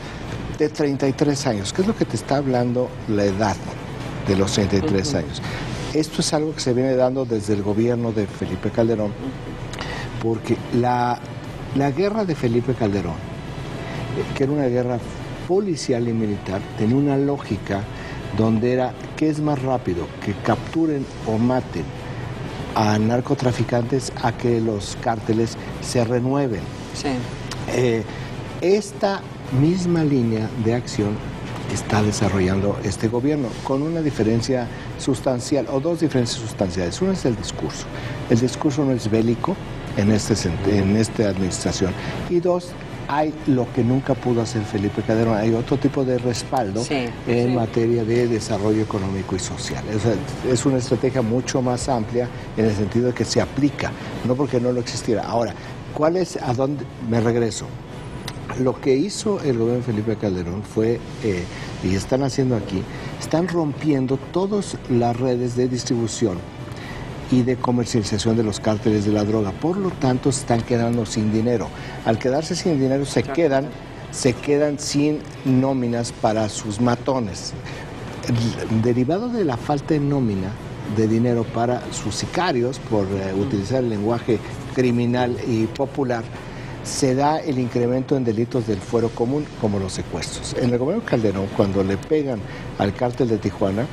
De 33 años, ¿qué es lo que te está hablando la edad de los 33 años? Esto es algo que se viene dando desde el gobierno de Felipe Calderón, porque la guerra de Felipe Calderón, que era una guerra policial y militar, tenía una lógica donde era, ¿qué es más rápido? Que capturen o maten a narcotraficantes a que los cárteles se renueven. Sí. Esta misma línea de acción está desarrollando este gobierno, con una diferencia sustancial, o 2 diferencias sustanciales. Una es el discurso. El discurso no es bélico, en esta administración. Y dos, hay lo que nunca pudo hacer Felipe Calderón, hay otro tipo de respaldo en materia de desarrollo económico y social. Es una estrategia mucho más amplia en el sentido de que se aplica, no porque no lo existiera. Ahora, ¿cuál es, a dónde me regreso? Lo que hizo el gobierno de Felipe Calderón fue, y están haciendo aquí, están rompiendo todas las redes de distribución y de comercialización de los cárteles de la droga. Por lo tanto, se están quedando sin dinero. Al quedarse sin dinero, se quedan sin nóminas para sus matones. Derivado de la falta de nómina de dinero para sus sicarios, por utilizar el lenguaje criminal y popular, se da el incremento en delitos del fuero común, como los secuestros. En el gobierno Calderón, cuando le pegan al cártel de Tijuana,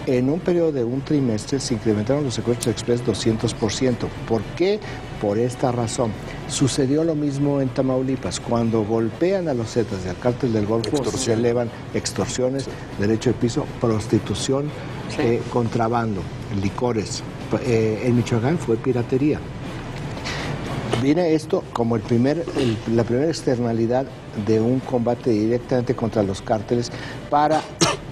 en un periodo de un trimestre se incrementaron los secuestros express 200%. ¿Por qué? Por esta razón. Sucedió lo mismo en Tamaulipas. Cuando golpean a los Zetas del cártel del Golfo, se elevan extorsiones, derecho de piso, prostitución, contrabando, licores. En Michoacán fue piratería. Viene esto como la primera externalidad de un combate directamente contra los cárteles para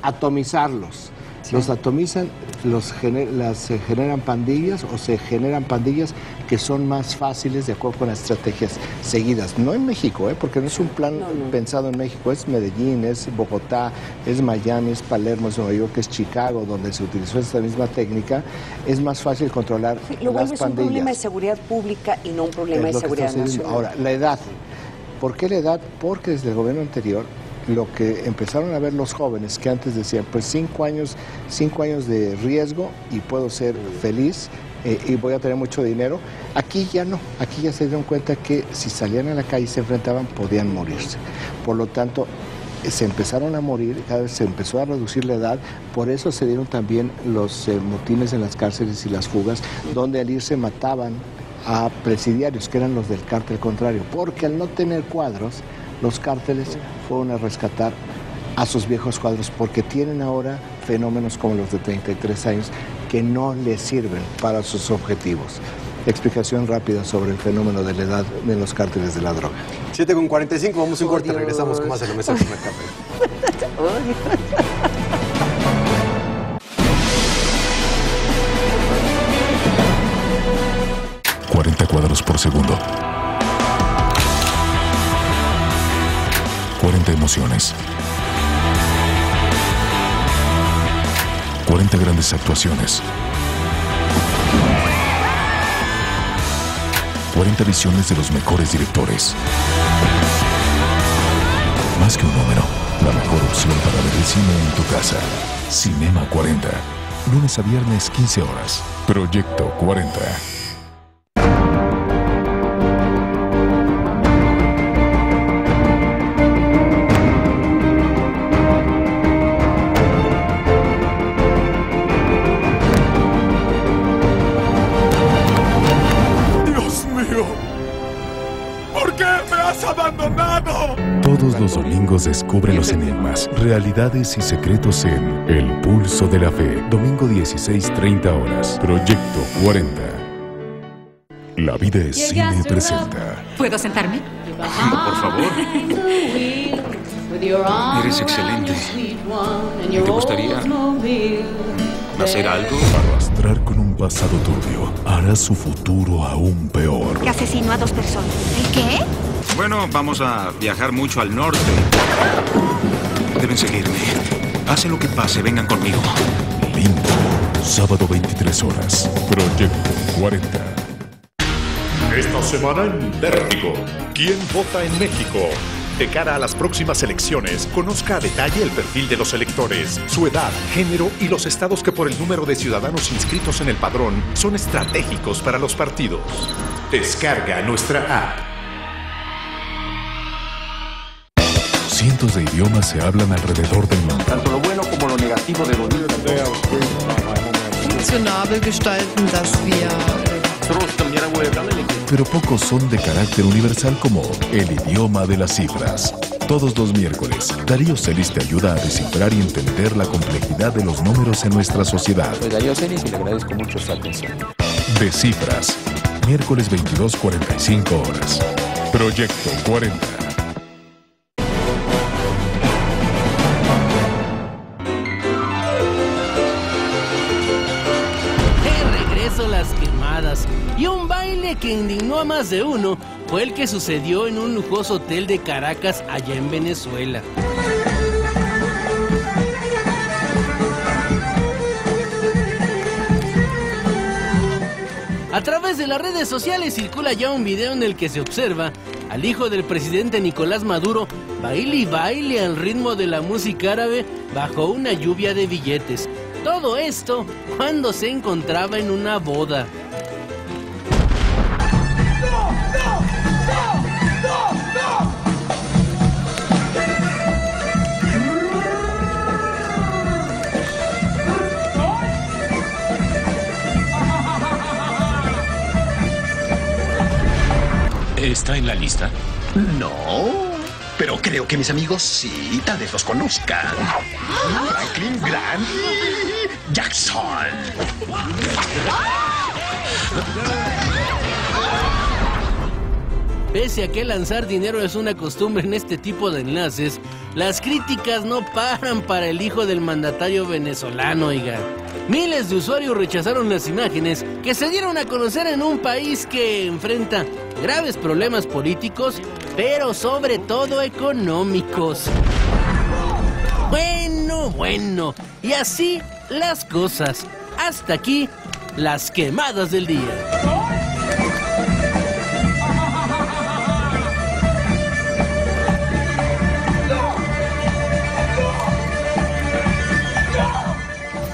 atomizarlos. Los atomizan, se generan pandillas o se generan pandillas que son más fáciles de acuerdo con las estrategias seguidas. No en México, porque no es un plan pensado en México, es Medellín, es Bogotá, es Miami, es Palermo, es Nueva York, es Chicago, donde se utilizó esta misma técnica. Es más fácil controlar las pandillas. Lo vuelve un problema de seguridad pública y no un problema de seguridad nacional. Ahora, la edad. ¿Por qué la edad? Porque desde el gobierno anterior lo que empezaron a ver los jóvenes, que antes decían, pues 5 años de riesgo y puedo ser feliz y voy a tener mucho dinero, aquí ya no, aquí ya se dieron cuenta que si salían a la calle y se enfrentaban, podían morirse. Por lo tanto, se empezaron a morir, cada vez se empezó a reducir la edad, por eso se dieron también los motines en las cárceles y las fugas, donde al irse mataban a presidiarios, que eran los del cártel contrario, porque al no tener cuadros, los cárteles fueron a rescatar a sus viejos cuadros porque tienen ahora fenómenos como los de 33 años que no les sirven para sus objetivos. Explicación rápida sobre el fenómeno de la edad de los cárteles de la droga. 7:45, vamos a un corte, regresamos con más de la mesa de café. 40 cuadros por segundo. 40 emociones. 40 grandes actuaciones. 40 visiones de los mejores directores. Más que un número, la mejor opción para ver el cine en tu casa. Cinema 40. Lunes a viernes, 15 horas. Proyecto 40. Todos los domingos descubre los enigmas, realidades y secretos en El Pulso de la Fe. Domingo 16:30 horas. Proyecto 40. La vida es cine presenta. ¿Puedo sentarme? Por favor. Eres excelente. ¿Y te gustaría hacer algo? Arrastrar con un pasado turbio hará su futuro aún peor. Que asesinó a 2 personas. ¿El qué? Bueno, vamos a viajar mucho al norte. Deben seguirme. Hace lo que pase, vengan conmigo. Limbo, sábado 23 horas. Proyecto 40. Esta semana en Vértigo, ¿quién vota en México? De cara a las próximas elecciones, conozca a detalle el perfil de los electores, su edad, género y los estados que por el número de ciudadanos inscritos en el padrón son estratégicos para los partidos. Descarga nuestra app. Cientos de idiomas se hablan alrededor del mundo. Tanto lo bueno como lo negativo de los funktionabel gestalten, dass wir pero pocos son de carácter universal como el idioma de las cifras. Todos los miércoles, Darío Celis te ayuda a descifrar y entender la complejidad de los números en nuestra sociedad. Soy Darío Celis y le agradezco mucho su atención. Descifras, miércoles 22:45 horas. Proyecto 40. Las quemadas y un baile que indignó a más de uno fue el que sucedió en un lujoso hotel de Caracas, allá en Venezuela. A través de las redes sociales circula ya un video en el que se observa al hijo del presidente Nicolás Maduro baile y baile al ritmo de la música árabe bajo una lluvia de billetes. Todo esto cuando se encontraba en una boda. ¿Está en la lista? No, pero creo que mis amigos sí, tal vez los conozcan. Franklin Grant Jackson. Pese a que lanzar dinero es una costumbre en este tipo de enlaces, las críticas no paran para el hijo del mandatario venezolano, oiga. Miles de usuarios rechazaron las imágenes que se dieron a conocer en un país que enfrenta graves problemas políticos, pero sobre todo económicos. Bueno, y así las cosas. Hasta aquí, las quemadas del día.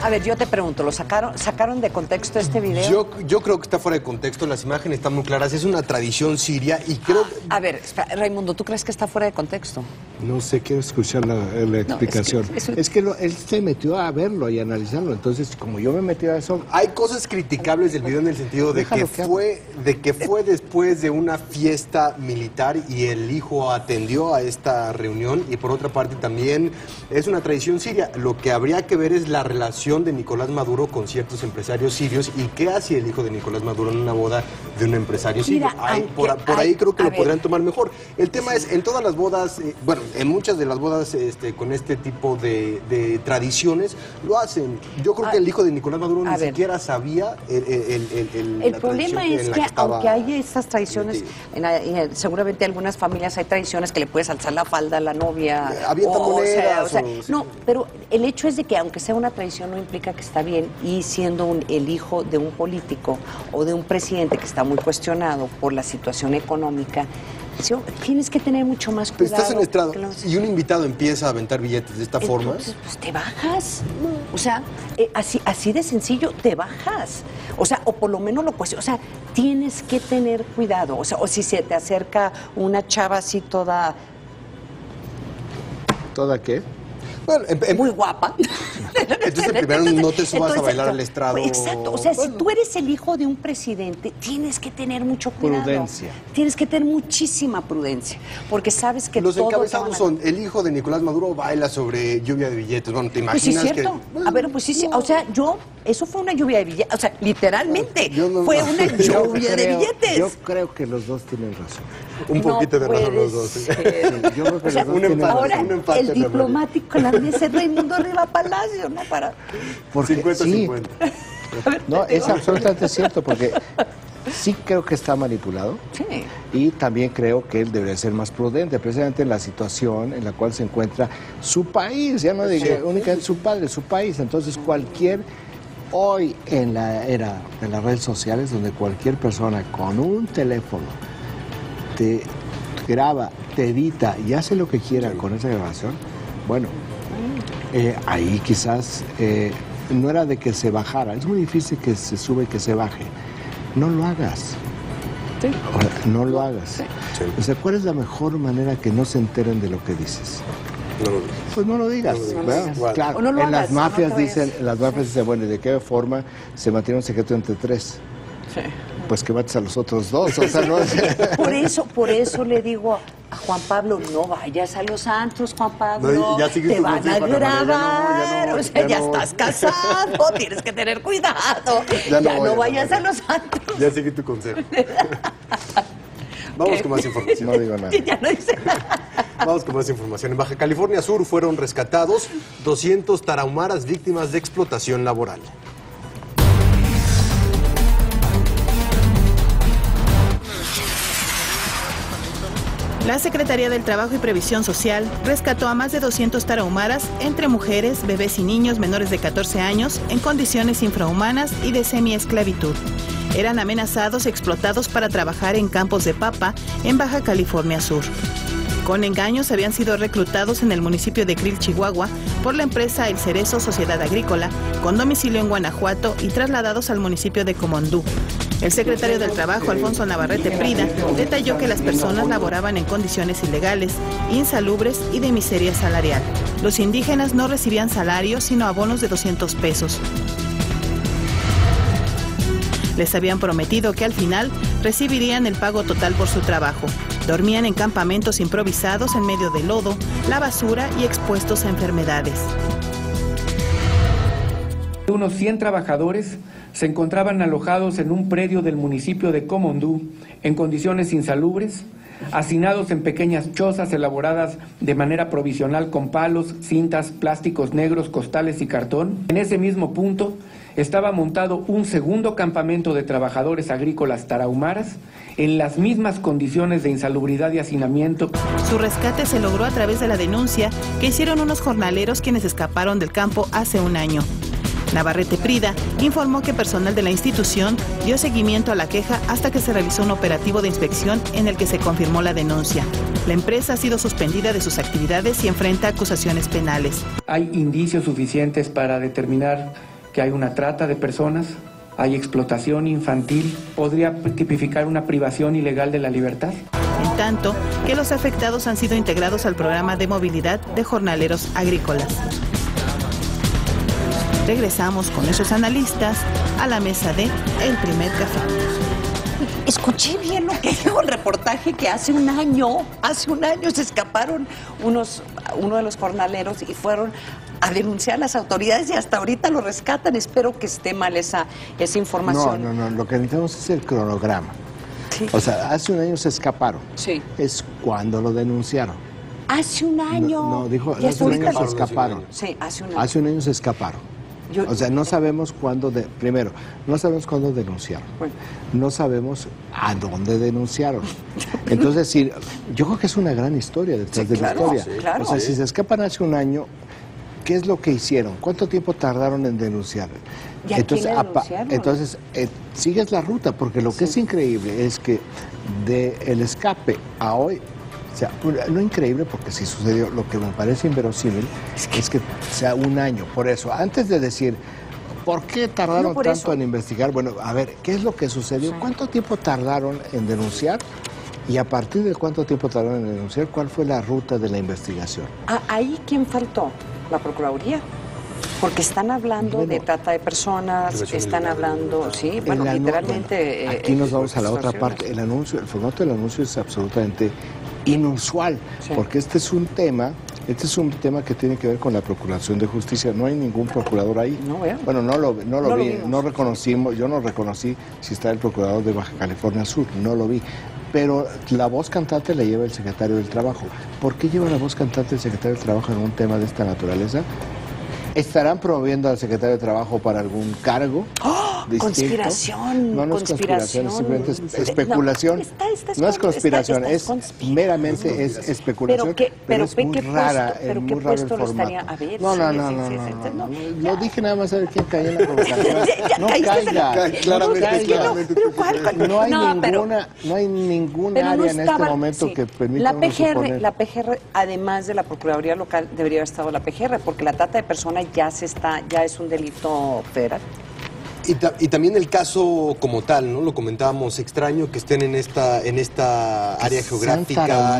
A ver, yo te pregunto, ¿lo sacaron de contexto este video? Yo creo que está fuera de contexto, las imágenes están muy claras, es una tradición siria y creo... A ver, espera, Raimundo, ¿tú crees que está fuera de contexto? No sé, quiero escuchar la explicación. Es que él se metió a verlo y analizarlo, entonces como yo me metí a eso... Hay cosas criticables del video en el sentido de que fue después de una fiesta militar y el hijo atendió a esta reunión, y por otra parte también es una tradición siria. Lo que habría que ver es la relación de Nicolás Maduro con ciertos empresarios sirios y qué hacía el hijo de Nicolás Maduro en una boda de un empresario sirio. Por ahí creo que lo podrían tomar mejor. El tema es, en todas las bodas, en muchas de las bodas con este tipo de tradiciones, lo hacen. Yo creo que el hijo de Nicolás Maduro ni siquiera sabía el problema es que aunque haya estas tradiciones, seguramente en algunas familias hay tradiciones que le puedes alzar la falda a la novia. Avienta monedas. No, pero el hecho es de que aunque sea una tradición no implica que está bien, y siendo el hijo de un político o de un presidente que está muy cuestionado por la situación económica, tienes que tener mucho más cuidado. Estás en estrado y un invitado empieza a aventar billetes de esta forma. Pues te bajas. O sea, así de sencillo, te bajas. O sea, o por lo menos lo cuestionas. O sea, tienes que tener cuidado. O sea, o si se te acerca una chava así toda... ¿Toda qué? Bueno, muy guapa. Entonces primero no te subas a bailar al estrado. Exacto, o sea, si tú eres el hijo de un presidente, tienes que tener mucho cuidado. Prudencia. Tienes que tener muchísima prudencia, porque sabes que los encabezados son, el hijo de Nicolás Maduro baila sobre lluvia de billetes. Bueno, ¿te imaginas? Pues sí, cierto. A ver, pues sí, o sea, eso fue una lluvia de billetes, o sea, literalmente, fue una lluvia de billetes. Yo creo que los dos tienen razón. Un poquito de razón los dos. Yo creo que los dos tienen razón. Ahora, el diplomático, la mesa Raimundo Riva Palacio, ¿no? Porque 50-50. No, es absolutamente cierto, porque sí creo que está manipulado. Sí. Y también creo que él debería ser más prudente, precisamente en la situación en la cual se encuentra su país, ya no digo únicamente su padre, su país. Entonces hoy en la era de las redes sociales, donde cualquier persona con un teléfono te graba, te edita y hace lo que quiera con esa grabación, bueno, ahí quizás no era de que se bajara, es muy difícil que se sube y que se baje. No lo hagas. Sí. No lo hagas. Sí. O sea, ¿cuál es la mejor manera que no se enteren de lo que dices? No lo digas. Pues no lo digas. Claro, no lo en hagas, las mafias dicen, bueno, ¿de qué forma se mantiene un secreto entre tres? Sí. pues que mates a los otros dos. O sea, no es... Por eso le digo a Juan Pablo, no vayas a los antros, Juan Pablo, No, ya te van a grabar, o sea, ya estás casado, tienes que tener cuidado, ya no vayas a los antros. Ya seguí tu consejo. Vamos con más información. No digo nada. Ya no dice nada. Vamos con más información. En Baja California Sur fueron rescatados 200 tarahumaras víctimas de explotación laboral. La Secretaría del Trabajo y Previsión Social rescató a más de 200 tarahumaras, entre mujeres, bebés y niños menores de 14 años, en condiciones infrahumanas y de semiesclavitud. Eran amenazados y explotados para trabajar en campos de papa en Baja California Sur. Con engaños habían sido reclutados en el municipio de Krill, Chihuahua, por la empresa El Cerezo Sociedad Agrícola, con domicilio en Guanajuato y trasladados al municipio de Comondú. El secretario del Trabajo, Alfonso Navarrete Prida, detalló que las personas laboraban en condiciones ilegales, insalubres y de miseria salarial. Los indígenas no recibían salarios, sino abonos de 200 pesos. Les habían prometido que al final recibirían el pago total por su trabajo. Dormían en campamentos improvisados en medio del lodo, la basura y expuestos a enfermedades. Unos 100 trabajadores se encontraban alojados en un predio del municipio de Comondú en condiciones insalubres, hacinados en pequeñas chozas elaboradas de manera provisional con palos, cintas, plásticos negros, costales y cartón. En ese mismo punto estaba montado un segundo campamento de trabajadores agrícolas tarahumaras en las mismas condiciones de insalubridad y hacinamiento. Su rescate se logró a través de la denuncia que hicieron unos jornaleros quienes escaparon del campo hace un año. Navarrete Prida informó que personal de la institución dio seguimiento a la queja hasta que se realizó un operativo de inspección en el que se confirmó la denuncia. La empresa ha sido suspendida de sus actividades y enfrenta acusaciones penales. Hay indicios suficientes para determinar que hay una trata de personas, hay explotación infantil, podría tipificar una privación ilegal de la libertad. En tanto, que los afectados han sido integrados al programa de movilidad de jornaleros agrícolas. Regresamos con esos analistas a la mesa de El Primer Café. Escuché bien lo que dijo el reportaje, que hace un año se escaparon uno de los jornaleros y fueron a denunciar a las autoridades y hasta ahorita lo rescatan. Espero que esté mal esa información. No, lo que necesitamos es el cronograma. Sí. O sea, hace un año se escaparon. Sí. Es cuando lo denunciaron. Hace un año. No, dijo, hace un año se escaparon. Sí, hace un año. Hace un año se escaparon. O sea, no sabemos cuándo, primero, no sabemos cuándo denunciaron, no sabemos a dónde denunciaron. Entonces, sí, yo creo que es una gran historia detrás de la historia. Sí, claro. O sea, si se escapan hace un año, ¿qué es lo que hicieron? ¿Cuánto tiempo tardaron en denunciar? Entonces, sigues la ruta, porque lo que es increíble es que del escape a hoy, o sea, no increíble porque sí sucedió, lo que me parece inverosímil es que sea un año. Por eso, antes de decir, ¿por qué tardaron tanto en investigar? Bueno, a ver, ¿qué es lo que sucedió? ¿Cuánto tiempo tardaron en denunciar? Y a partir de cuánto tiempo tardaron en denunciar, ¿cuál fue la ruta de la investigación? ¿Ahí quién faltó? ¿La Procuraduría? Porque están hablando de trata de personas, están hablando, sí, bueno, literalmente... aquí nos vamos a la otra parte. El formato del anuncio es absolutamente inusual, porque este es un tema que tiene que ver con la Procuración de Justicia. No hay ningún procurador ahí. Bueno, no lo vi, no reconocimos, yo no reconocí si está el procurador de Baja California Sur, no lo vi. Pero la voz cantante la lleva el secretario del Trabajo. ¿Por qué lleva la voz cantante el secretario del Trabajo en un tema de esta naturaleza? ¿Estarán promoviendo al secretario de Trabajo para algún cargo? distinto? Conspiración. No, no es conspiración, simplemente es especulación. No es conspiración, es meramente es especulación, pero es muy rara, es muy raro el formato. No. Lo dije nada más a ver quién cayó en la provocación. No caiga, claramente. No hay ninguna área en este momento que permita suponer. La PGR, además de la Procuraduría Local, debería haber estado la PGR, porque la trata de personas ya es un delito federal. Y también el caso como tal, ¿no? Lo comentábamos, extraño que estén en esta área geográfica.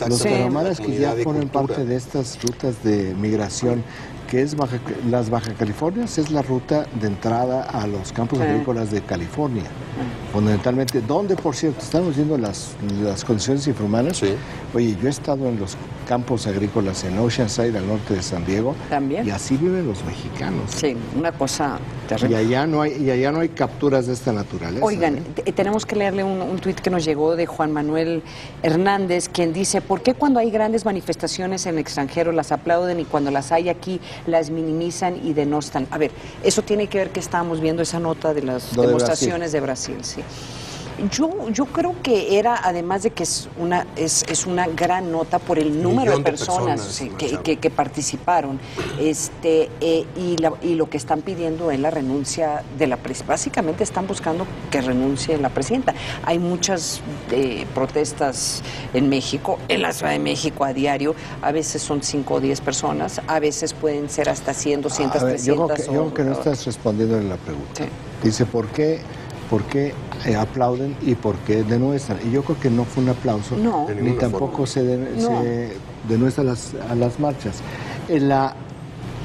Los tarahumaras que ya forman parte de estas rutas de migración que es las Baja Californias es la ruta de entrada a los campos agrícolas de California. Fundamentalmente, donde, por cierto, estamos viendo las condiciones infrahumanas. Sí. Oye, yo he estado en los campos agrícolas en Oceanside, al norte de San Diego. ¿También? Y así viven los mexicanos. Sí, una cosa terrible. Y allá no hay capturas de esta naturaleza. Oigan, tenemos que leerle un tuit que nos llegó de Juan Manuel Hernández, quien dice: ¿por qué cuando hay grandes manifestaciones en el extranjero las aplauden y cuando las hay aquí las minimizan y denostan? A ver, eso tiene que ver que estábamos viendo esa nota de las demostraciones de Brasil, sí. Yo creo que era, además de que es una gran nota por el número de personas que participaron, y lo que están pidiendo es la renuncia de la presidenta. Básicamente están buscando que renuncie la presidenta. Hay muchas protestas en México, en la Ciudad de México a diario. A veces son 5 o 10 personas, a veces pueden ser hasta 100, 200, 300. Yo creo que no estás respondiendo en la pregunta. Sí. Dice, ¿por qué aplauden y por qué denuestran? Y yo creo que no fue un aplauso, ni tampoco se denuestra a las marchas.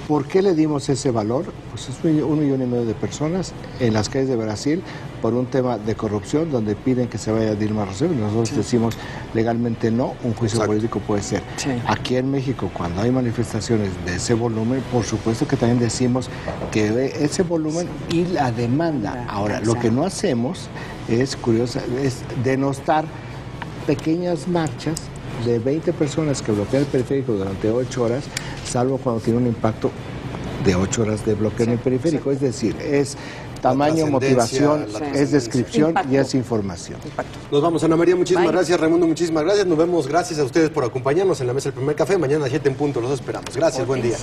¿Por qué le dimos ese valor? Pues es 1,5 millones de personas en las calles de Brasil por un tema de corrupción donde piden que se vaya Dilma Rousseff y nosotros decimos legalmente no, un juicio político puede ser. Sí. Aquí en México, cuando hay manifestaciones de ese volumen, por supuesto que también decimos que ese volumen y la demanda. Ahora, lo que no hacemos es denostar pequeñas marchas de 20 personas que bloquean el periférico durante 8 horas, salvo cuando tiene un impacto de 8 horas de bloqueo en el periférico. Es decir, es tamaño, motivación, es descripción y es información. Nos vamos, Ana María, muchísimas gracias. Raimundo, muchísimas gracias. Nos vemos, gracias a ustedes por acompañarnos en la mesa del Primer Café. Mañana a 7 en punto, los esperamos. Gracias, buen día.